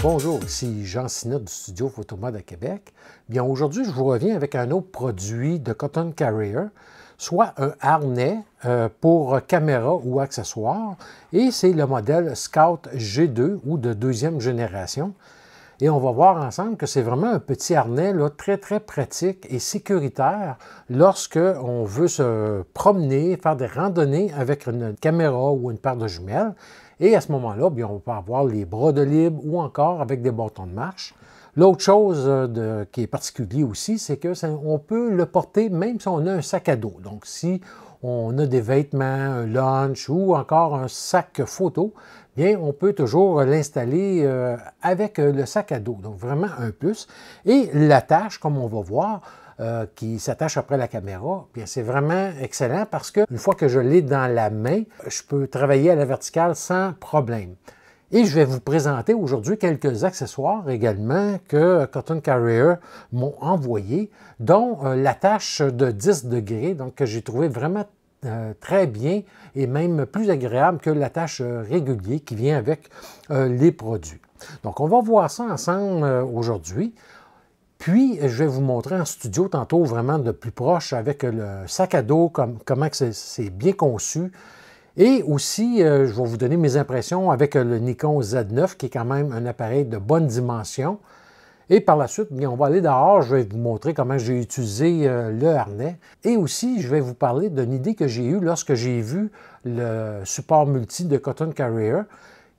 Bonjour, ici Jean Sinot du studio Photomod à Québec. Bien, aujourd'hui, je vous reviens avec un autre produit de Cotton Carrier, soit un harnais pour caméra ou accessoires, et c'est le modèle Scout G2 ou de deuxième génération. Et on va voir ensemble que c'est vraiment un petit harnais là, très pratique et sécuritaire lorsque on veut se promener, faire des randonnées avec une caméra ou une paire de jumelles. Et à ce moment-là, bien, on peut avoir les bras de libre ou encore avec des bâtons de marche. L'autre chose qui est particulier aussi, c'est qu'on peut le porter même si on a un sac à dos. Donc, si on a des vêtements, un lunch ou encore un sac photo, bien, on peut toujours l'installer avec le sac à dos. Donc, vraiment un plus. Et l'attache, comme on va voir, qui s'attache après la caméra, bien, c'est vraiment excellent parce qu'une fois que je l'ai dans la main, je peux travailler à la verticale sans problème. Et je vais vous présenter aujourd'hui quelques accessoires également que Cotton Carrier m'ont envoyé, dont l'attache de 10 degrés, donc que j'ai trouvé vraiment très bien et même plus agréable que l'attache régulier qui vient avec les produits. Donc, on va voir ça ensemble aujourd'hui. Puis, je vais vous montrer en studio tantôt vraiment de plus proche avec le sac à dos, comment c'est bien conçu. Et aussi, je vais vous donner mes impressions avec le Nikon Z9, qui est quand même un appareil de bonne dimension. Et par la suite, bien, on va aller dehors, je vais vous montrer comment j'ai utilisé le harnais. Et aussi, je vais vous parler d'une idée que j'ai eue lorsque j'ai vu le support multi de Cotton Carrier,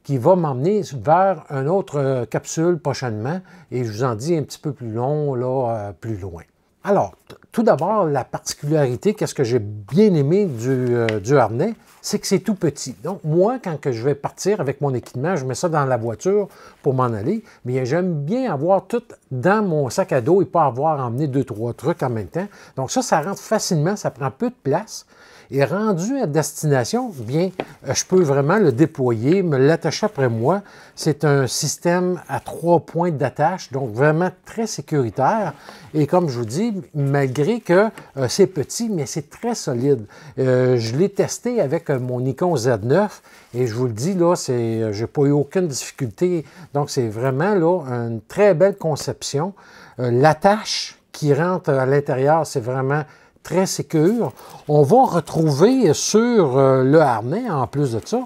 qui va m'emmener vers une autre capsule prochainement, et je vous en dis un petit peu plus long, là, plus loin. Alors, tout d'abord, la particularité, qu'est-ce que j'ai bien aimé du harnais, c'est que c'est tout petit. Donc, moi, quand je vais partir avec mon équipement, je mets ça dans la voiture pour m'en aller, mais j'aime bien avoir tout dans mon sac à dos et pas avoir emmené 2-3 trucs en même temps. Donc ça rentre facilement, ça prend peu de place. Et rendu à destination, bien, je peux vraiment le déployer, me l'attacher après moi. C'est un système à 3 points d'attache, donc vraiment très sécuritaire. Et comme je vous dis, malgré que c'est petit, mais c'est très solide. Je l'ai testé avec mon Nikon Z9 et je vous le dis, là, je n'ai pas eu aucune difficulté. Donc, c'est vraiment là, une très belle conception. L'attache qui rentre à l'intérieur, c'est vraiment très sécure. On va retrouver sur le harnais, en plus de ça,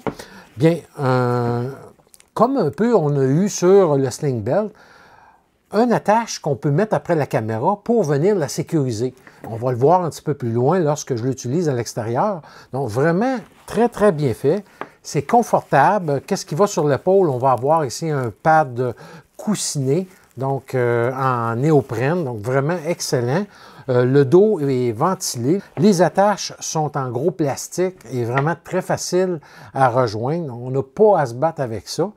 bien, comme un peu on a eu sur le Sling Belt, une attache qu'on peut mettre après la caméra pour venir la sécuriser. On va le voir un petit peu plus loin lorsque je l'utilise à l'extérieur. Donc, vraiment très bien fait. C'est confortable. Qu'est-ce qui va sur l'épaule? On va avoir ici un pad coussiné, donc en néoprène, donc vraiment excellent. Le dos est ventilé. Les attaches sont en gros plastique et vraiment très facile à rejoindre. On n'a pas à se battre avec ça.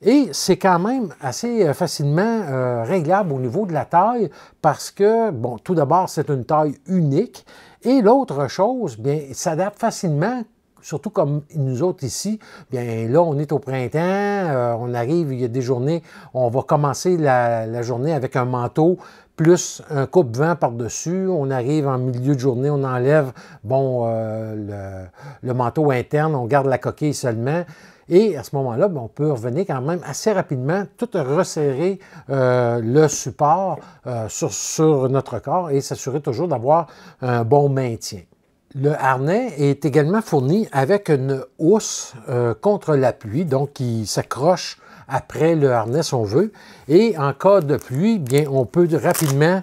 Et c'est quand même assez facilement réglable au niveau de la taille parce que, bon, tout d'abord, c'est une taille unique. Et l'autre chose, bien, il s'adapte facilement, surtout comme nous autres ici. Bien, là, on est au printemps, on arrive, il y a des journées, on va commencer la journée avec un manteau plus un coupe-vent par-dessus. On arrive en milieu de journée, on enlève, bon, le manteau interne, on garde la coquille seulement. Et à ce moment-là, on peut revenir quand même assez rapidement, tout resserrer le support sur notre corps et s'assurer toujours d'avoir un bon maintien. Le harnais est également fourni avec une housse contre la pluie, donc qui s'accroche après le harnais si on veut. Et en cas de pluie, bien, on peut rapidement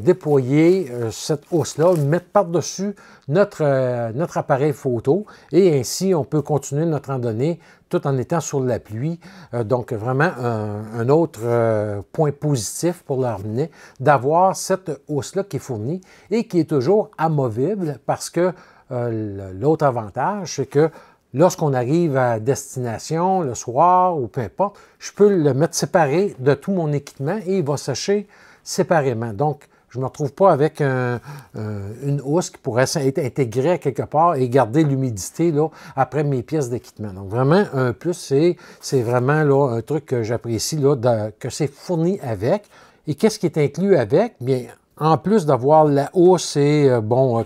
déployer cette housse-là, mettre par-dessus notre appareil photo et ainsi on peut continuer notre randonnée tout en étant sur la pluie. Donc vraiment un autre point positif pour le harnais d'avoir cette housse-là qui est fournie et qui est toujours amovible parce que l'autre avantage, c'est que lorsqu'on arrive à destination, le soir ou peu importe, je peux le mettre séparé de tout mon équipement et il va sécher séparément. Donc, Je ne me retrouve pas avec une housse qui pourrait être intégrée à quelque part et garder l'humidité là, après mes pièces d'équipement. Donc vraiment, un plus, c'est vraiment là, un truc que j'apprécie, que c'est fourni avec. Et qu'est-ce qui est inclus avec? Bien, en plus d'avoir la housse et,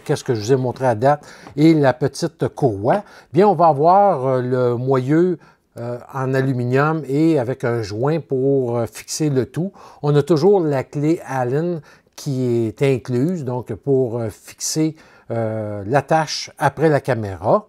qu'est-ce que je vous ai montré à date, et la petite courroie, bien, on va avoir le moyeu en aluminium et avec un joint pour fixer le tout. On a toujours la clé Allen qui est incluse, donc pour fixer l'attache après la caméra.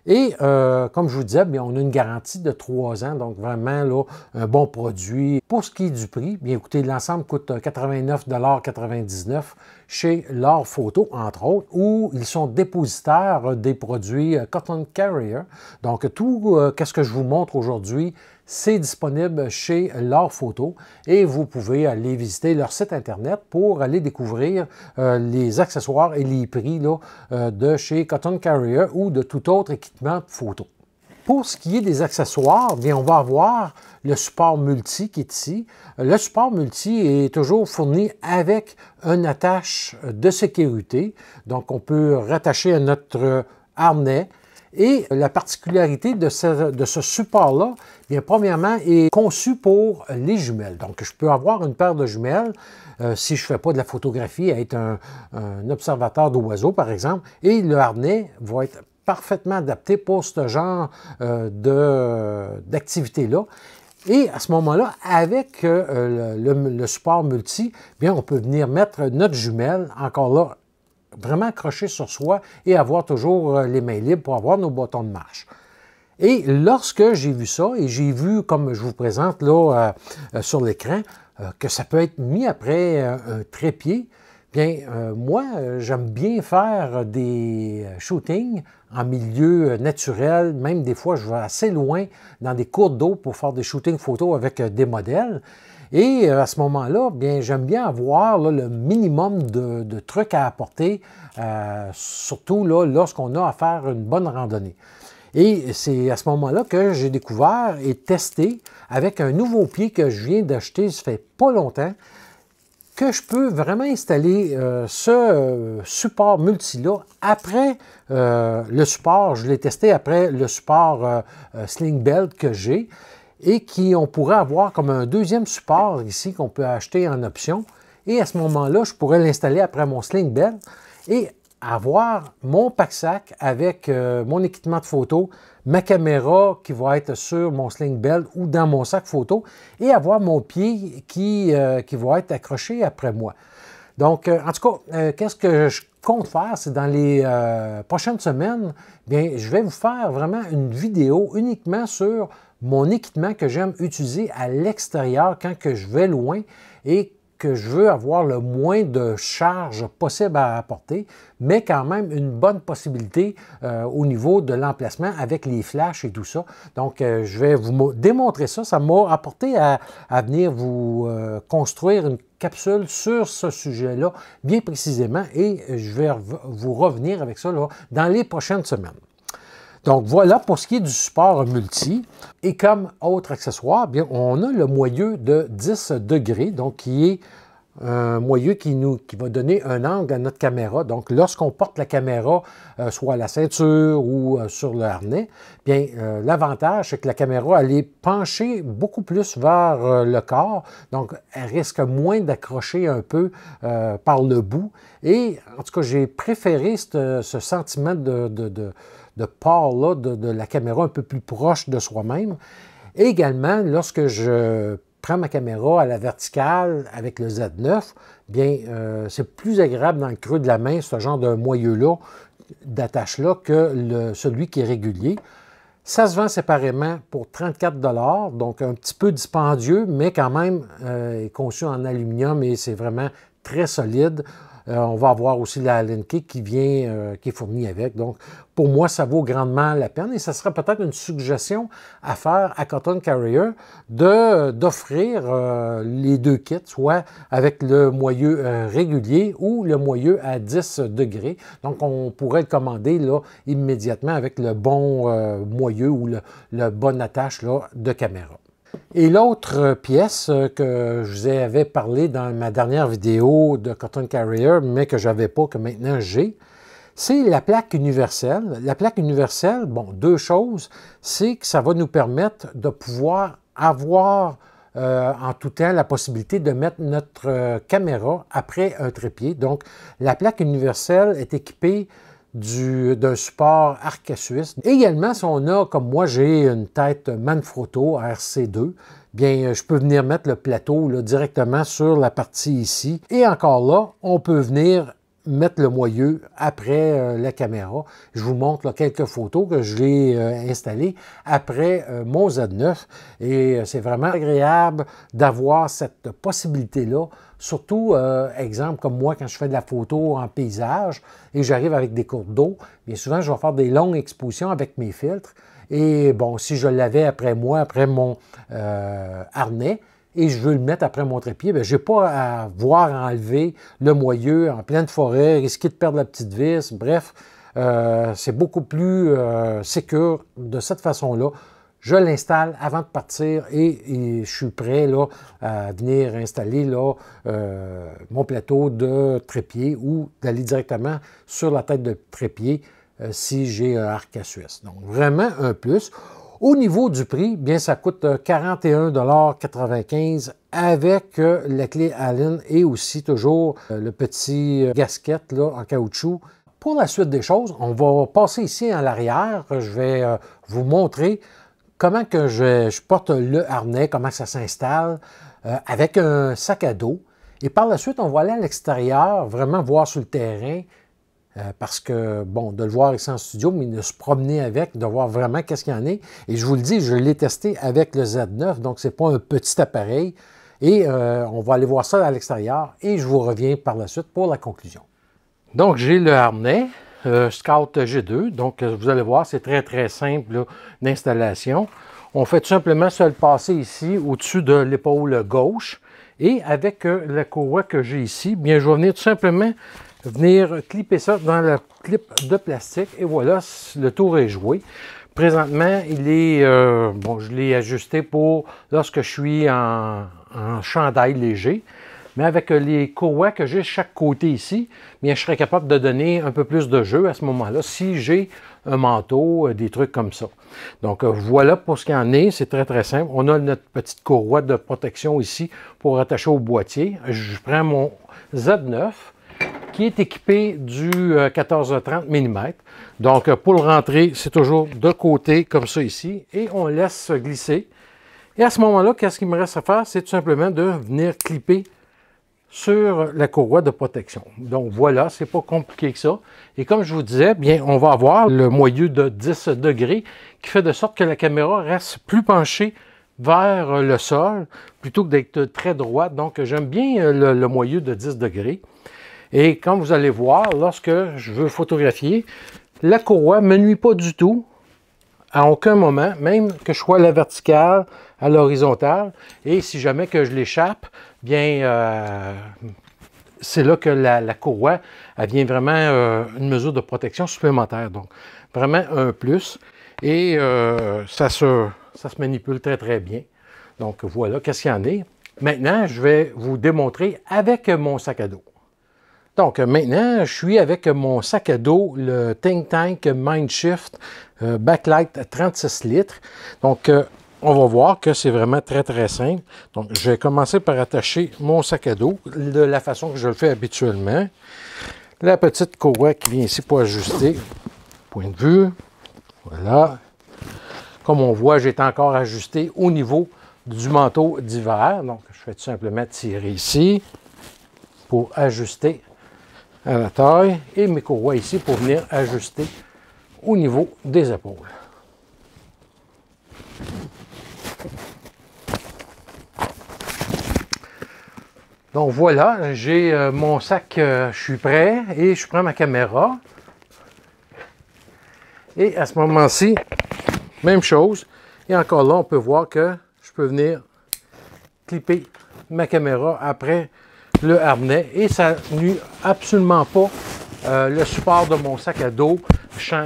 Et comme je vous disais, bien, on a une garantie de 3 ans, donc vraiment là, un bon produit. Pour ce qui est du prix, bien écoutez, l'ensemble coûte 89,99 $ chez L'Or Photo, entre autres, où ils sont dépositaires des produits Cotton Carrier. Donc tout ce que je vous montre aujourd'hui, c'est disponible chez L'Or Photo et vous pouvez aller visiter leur site Internet pour aller découvrir les accessoires et les prix là, de chez Cotton Carrier ou de tout autre équipement photo. Pour ce qui est des accessoires, bien, on va avoir le support multi qui est ici. Le support multi est toujours fourni avec une attache de sécurité. Donc, on peut rattacher à notre harnais. Et la particularité de ce support-là, bien, premièrement, est conçu pour les jumelles. Donc, je peux avoir une paire de jumelles si je ne fais pas de la photographie, à être un observateur d'oiseaux, par exemple, et le harnais va être parfaitement adapté pour ce genre d'activité-là. Et à ce moment-là, avec le support multi, bien, on peut venir mettre notre jumelle, encore là, vraiment accrochée sur soi et avoir toujours les mains libres pour avoir nos bâtons de marche. Et lorsque j'ai vu ça, et j'ai vu, comme je vous présente là sur l'écran, que ça peut être mis après un trépied, bien, moi, j'aime bien faire des shootings en milieu naturel. Même des fois, je vais assez loin dans des cours d'eau pour faire des shootings photos avec des modèles. Et à ce moment-là, bien, j'aime bien avoir là, le minimum de trucs à apporter, surtout là, lorsqu'on a à faire une bonne randonnée. Et c'est à ce moment-là que j'ai découvert et testé avec un nouveau pied que je viens d'acheter, ça fait pas longtemps, que je peux vraiment installer ce support multi-là après le support. Je l'ai testé après le support Sling Belt que j'ai et on pourrait avoir comme un deuxième support ici qu'on peut acheter en option. Et à ce moment-là, je pourrais l'installer après mon Sling Belt et avoir mon pack-sac avec mon équipement de photo, ma caméra qui va être sur mon Sling Belt ou dans mon sac photo et avoir mon pied qui va être accroché après moi. Donc, en tout cas, qu'est-ce que je compte faire? C'est dans les prochaines semaines, bien, je vais vous faire vraiment une vidéo uniquement sur mon équipement que j'aime utiliser à l'extérieur quand que je vais loin et que je veux avoir le moins de charge possible à apporter, mais quand même une bonne possibilité au niveau de l'emplacement avec les flashs et tout ça. Donc, je vais vous démontrer ça. Ça m'a apporté à venir vous construire une capsule sur ce sujet-là bien précisément et je vais vous revenir avec ça là, dans les prochaines semaines. Donc voilà pour ce qui est du support multi. Et comme autre accessoire, bien, on a le moyeu de 10 degrés, donc qui est un moyeu qui va donner un angle à notre caméra. Donc lorsqu'on porte la caméra, soit à la ceinture ou sur le harnais, bien l'avantage c'est que la caméra elle est penchée beaucoup plus vers le corps, donc elle risque moins d'accrocher un peu par le bout. Et en tout cas, j'ai préféré ce sentiment de port-là de la caméra un peu plus proche de soi-même. Et également, lorsque je prends ma caméra à la verticale avec le Z9, bien, c'est plus agréable dans le creux de la main, ce genre de moyeu-là, d'attache-là, que celui qui est régulier. Ça se vend séparément pour 34 $, donc un petit peu dispendieux, mais quand même est conçu en aluminium et c'est vraiment très solide. On va avoir aussi la Allen Key qui est fournie avec. Donc, pour moi, ça vaut grandement la peine et ça serait peut-être une suggestion à faire à Cotton Carrier d'offrir les deux kits, soit avec le moyeu régulier ou le moyeu à 10 degrés. Donc, on pourrait le commander là, immédiatement avec le bon moyeu ou le bonne attache là, de caméra. Et l'autre pièce que je vous avais parlé dans ma dernière vidéo de Cotton Carrier, mais que je n'avais pas, que maintenant j'ai, c'est la plaque universelle. La plaque universelle, bon, deux choses, c'est que ça va nous permettre de pouvoir avoir en tout temps la possibilité de mettre notre caméra après un trépied. Donc, la plaque universelle est équipée d'un support arc à suisse. Également, si on a, comme moi, j'ai une tête Manfrotto RC2, bien, je peux venir mettre le plateau là, directement sur la partie ici. Et encore là, on peut venir mettre le moyeu après la caméra. Je vous montre là, quelques photos que je l'ai installées après mon Z9 et c'est vraiment agréable d'avoir cette possibilité-là. Surtout, exemple, comme moi, quand je fais de la photo en paysage et j'arrive avec des cours d'eau, bien souvent, je vais faire des longues expositions avec mes filtres. Et bon, si je l'avais après moi, après mon harnais, et je veux le mettre après mon trépied, bien, je n'ai pas à voir enlever le moyeu en pleine forêt, risquer de perdre la petite vis. Bref, c'est beaucoup plus sécure de cette façon-là. Je l'installe avant de partir et je suis prêt là, à venir installer là, mon plateau de trépied ou d'aller directement sur la tête de trépied si j'ai un arc à suisse. Donc, vraiment un plus. Au niveau du prix, bien, ça coûte 41,95 $ avec la clé Allen et aussi toujours le petit gasket là, en caoutchouc. Pour la suite des choses, on va passer ici en l'arrière. Je vais vous montrer comment que je porte le harnais, comment ça s'installe avec un sac à dos. Et par la suite, on va aller à l'extérieur, vraiment voir sur le terrain. Parce que, bon, de le voir ici en studio, mais de se promener avec, de voir vraiment qu'est-ce qu'il y en a. Et je vous le dis, je l'ai testé avec le Z9, donc ce n'est pas un petit appareil. Et on va aller voir ça à l'extérieur et je vous reviens par la suite pour la conclusion. Donc, j'ai le harnais Scout G2. Donc, vous allez voir, c'est très, très simple d'installation. On fait tout simplement se le passer ici au-dessus de l'épaule gauche. Et avec la courroie que j'ai ici, bien, je vais venir tout simplement clipper ça dans la clip de plastique et voilà, le tour est joué. Présentement, il est, bon, je l'ai ajusté pour lorsque je suis en chandail léger, mais avec les courroies que j'ai chaque côté ici, bien, je serais capable de donner un peu plus de jeu à ce moment-là si j'ai un manteau, des trucs comme ça. Donc, voilà pour ce qu'il en est. C'est très, très simple. On a notre petite courroie de protection ici pour attacher au boîtier. Je prends mon Z9 qui est équipé du 14-30 mm. Donc, pour le rentrer, c'est toujours de côté, comme ça ici, et on laisse glisser. Et à ce moment-là, qu'est-ce qu'il me reste à faire? C'est tout simplement de venir clipper sur la courroie de protection. Donc, voilà, c'est pas compliqué que ça. Et comme je vous disais, bien, on va avoir le moyeu de 10 degrés qui fait de sorte que la caméra reste plus penchée vers le sol plutôt que d'être très droite. Donc, j'aime bien le moyeu de 10 degrés. Et comme vous allez voir, lorsque je veux photographier, la courroie ne me nuit pas du tout, à aucun moment, même que je sois à la verticale, à l'horizontale. Et si jamais que je l'échappe, bien, c'est là que la courroie, elle vient vraiment une mesure de protection supplémentaire. Donc, vraiment un plus. Et ça se manipule très, très bien. Donc, voilà, qu'est-ce qu'il y en a. Maintenant, je vais vous démontrer avec mon sac à dos. Donc, maintenant, je suis avec mon sac à dos, le Think Tank Mindshift Backlight 36 litres. Donc, on va voir que c'est vraiment très, très simple. Donc, je vais commencer par attacher mon sac à dos de la façon que je le fais habituellement. La petite courroie qui vient ici pour ajuster. Point de vue. Voilà. Comme on voit, j'ai encore ajusté au niveau du manteau d'hiver. Donc, je vais tout simplement tirer ici pour ajuster à la taille et mes courroies ici pour venir ajuster au niveau des épaules. Donc voilà, j'ai mon sac, je suis prêt et je prends ma caméra. Et à ce moment-ci, même chose. Et encore là, on peut voir que je peux venir clipper ma caméra après le harnais et ça nuit absolument pas le support de mon sac à dos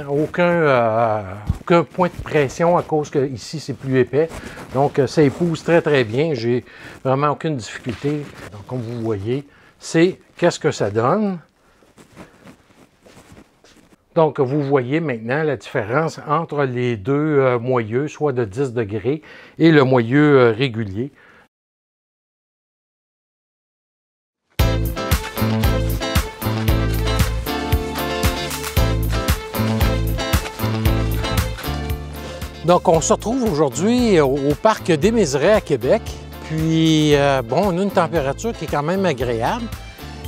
aucun point de pression à cause que ici c'est plus épais. Donc ça épouse très très bien. J'ai vraiment aucune difficulté. Donc comme vous voyez, c'est qu'est-ce que ça donne. Donc vous voyez maintenant la différence entre les deux moyeux, soit de 10 degrés et le moyeu régulier. Donc, on se retrouve aujourd'hui au parc des Mézerais à Québec. Puis, bon, on a une température qui est quand même agréable.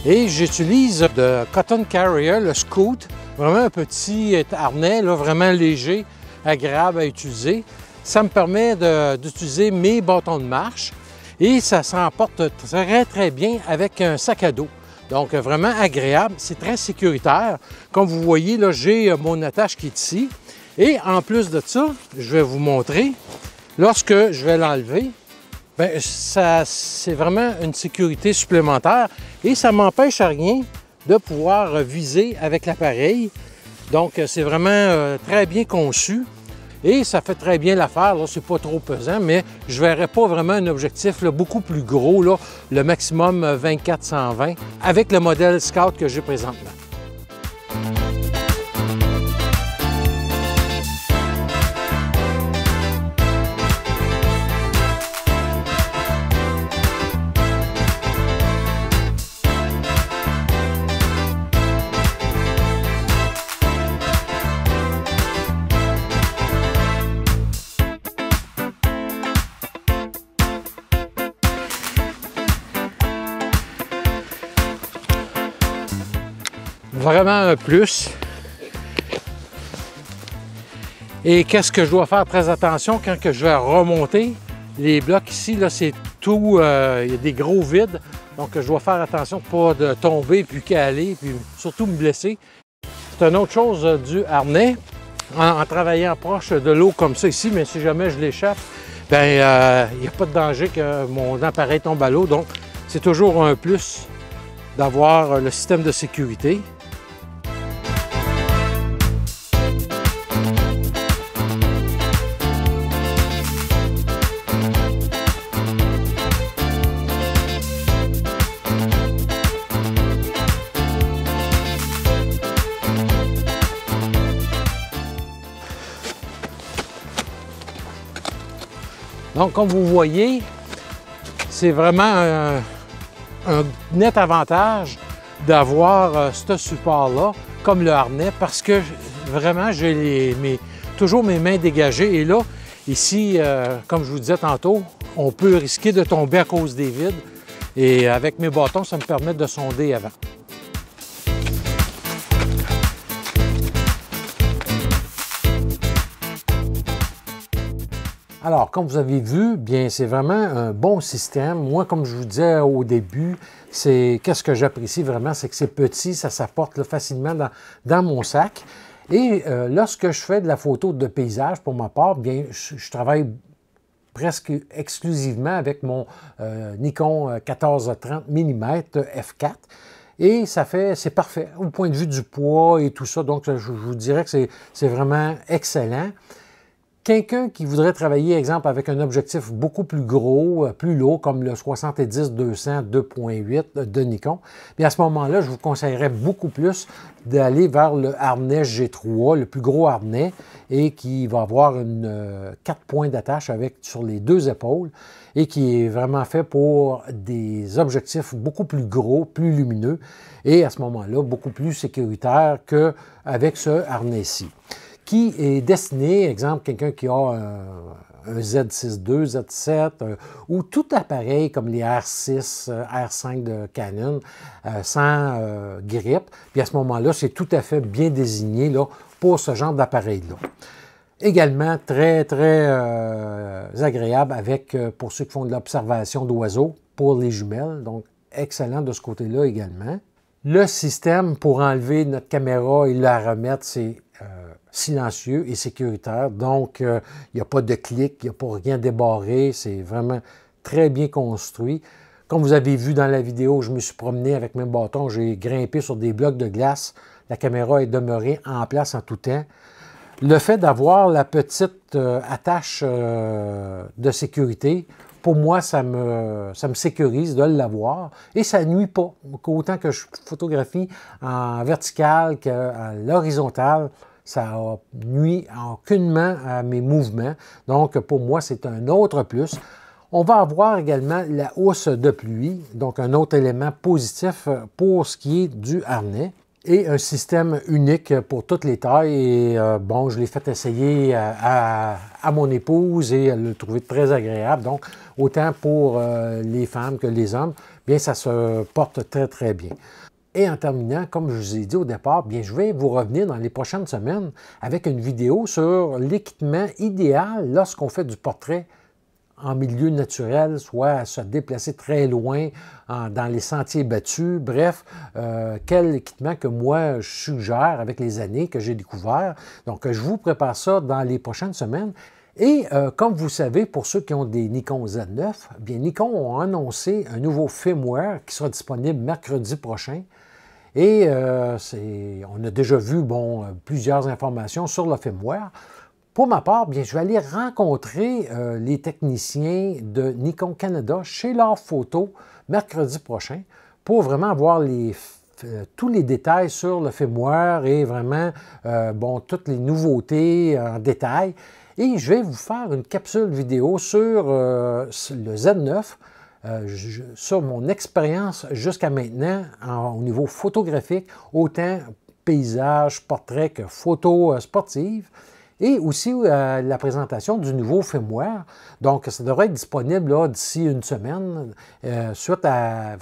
Et j'utilise le Cotton Carrier, le Scoot. Vraiment un petit harnais, là, vraiment léger, agréable à utiliser. Ça me permet d'utiliser mes bâtons de marche. Et ça s'emporte très, très bien avec un sac à dos. Donc, vraiment agréable. C'est très sécuritaire. Comme vous voyez, là, j'ai mon attache qui est ici. Et en plus de ça, je vais vous montrer, lorsque je vais l'enlever, c'est vraiment une sécurité supplémentaire et ça ne m'empêche à rien de pouvoir viser avec l'appareil. Donc, c'est vraiment très bien conçu et ça fait très bien l'affaire. Ce n'est pas trop pesant, mais je ne verrai pas vraiment un objectif là, beaucoup plus gros, là, le maximum 24-120 avec le modèle Scout que j'ai présentement. Vraiment un plus. Et qu'est-ce que je dois faire très attention quand que je vais remonter les blocs ici, là c'est tout, il y a des gros vides, donc je dois faire attention pas de tomber puis caler, puis surtout me blesser. C'est une autre chose du harnais, en travaillant proche de l'eau comme ça ici, mais si jamais je l'échappe, ben il n'y a pas de danger que mon appareil tombe à l'eau, donc c'est toujours un plus d'avoir le système de sécurité. Donc, comme vous voyez, c'est vraiment un net avantage d'avoir ce support-là, comme le harnais, parce que vraiment, j'ai toujours mes mains dégagées. Et là, ici, comme je vous disais tantôt, on peut risquer de tomber à cause des vides. Et avec mes bâtons, ça me permet de sonder avant. Alors, comme vous avez vu, bien, c'est vraiment un bon système. Moi, comme je vous disais au début, qu'est-ce que j'apprécie vraiment, c'est que c'est petit, ça s'apporte facilement dans mon sac. Et lorsque je fais de la photo de paysage, pour ma part, bien, je travaille presque exclusivement avec mon Nikon 14-30 mm f4. Et c'est parfait au point de vue du poids et tout ça. Donc, je vous dirais que c'est vraiment excellent. Quelqu'un qui voudrait travailler, exemple, avec un objectif beaucoup plus gros, plus lourd, comme le 70-200 2.8 de Nikon, bien à ce moment-là, je vous conseillerais beaucoup plus d'aller vers le harnais G3, le plus gros harnais, et qui va avoir 4 points d'attache sur les deux épaules, et qui est vraiment fait pour des objectifs beaucoup plus gros, plus lumineux, et à ce moment-là, beaucoup plus sécuritaire qu'avec ce harnais-ci, qui est destiné, exemple, quelqu'un qui a un Z6 II, Z7, ou tout appareil comme les R6, R5 de Canon, sans grippe. Puis à ce moment-là, c'est tout à fait bien désigné là, pour ce genre d'appareil-là. Également, très, très agréable pour ceux qui font de l'observation d'oiseaux, pour les jumelles. Donc, excellent de ce côté-là également. Le système pour enlever notre caméra et la remettre, c'est silencieux et sécuritaire. Donc, il n'y a pas de clic, il n'y a pas rien débarré. C'est vraiment très bien construit. Comme vous avez vu dans la vidéo, je me suis promené avec mes bâtons, j'ai grimpé sur des blocs de glace. La caméra est demeurée en place en tout temps. Le fait d'avoir la petite attache de sécurité, pour moi, ça me sécurise de l'avoir et ça ne nuit pas. Autant que je photographie en vertical qu'à l'horizontale, ça nuit aucunement à mes mouvements. Donc, pour moi, c'est un autre plus. On va avoir également la housse de pluie, donc un autre élément positif pour ce qui est du harnais. Et un système unique pour toutes les tailles. Et bon, je l'ai fait essayer à mon épouse et elle l'a trouvé très agréable. Donc, autant pour les femmes que les hommes, bien, ça se porte très, très bien. Et en terminant, comme je vous ai dit au départ, bien, je vais vous revenir dans les prochaines semaines avec une vidéo sur l'équipement idéal lorsqu'on fait du portrait en milieu naturel, soit à se déplacer très loin dans les sentiers battus. Bref, quel équipement que moi je suggère avec les années que j'ai découvert. Donc, je vous prépare ça dans les prochaines semaines. Et comme vous savez, pour ceux qui ont des Nikon Z9, bien Nikon a annoncé un nouveau firmware qui sera disponible mercredi prochain. Et on a déjà vu plusieurs informations sur le firmware. Pour ma part, bien, je vais aller rencontrer les techniciens de Nikon Canada chez L'Art Photo mercredi prochain pour vraiment avoir tous les détails sur le firmware et vraiment toutes les nouveautés en détail. Et je vais vous faire une capsule vidéo sur le Z9, sur mon expérience jusqu'à maintenant au niveau photographique, autant paysage, portrait que photo sportive. Et aussi la présentation du nouveau firmware. Donc, ça devrait être disponible d'ici une semaine, suite à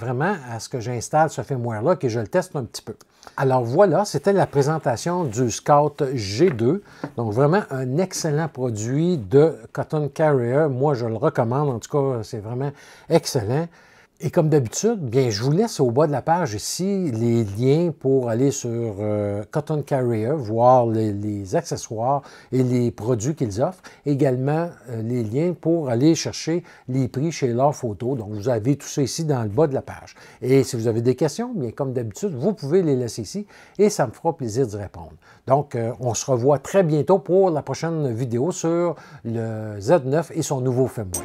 ce que j'installe ce firmware-là, que je le teste un petit peu. Alors voilà, c'était la présentation du Scout G2. Donc, vraiment un excellent produit de Cotton Carrier. Moi, je le recommande. En tout cas, c'est vraiment excellent. Et comme d'habitude, bien, je vous laisse au bas de la page ici les liens pour aller sur Cotton Carrier, voir les accessoires et les produits qu'ils offrent. Également, les liens pour aller chercher les prix chez L'Art Photo. Donc, vous avez tout ça ici dans le bas de la page. Et si vous avez des questions, bien, comme d'habitude, vous pouvez les laisser ici et ça me fera plaisir d'y répondre. Donc, on se revoit très bientôt pour la prochaine vidéo sur le Z9 et son nouveau firmware.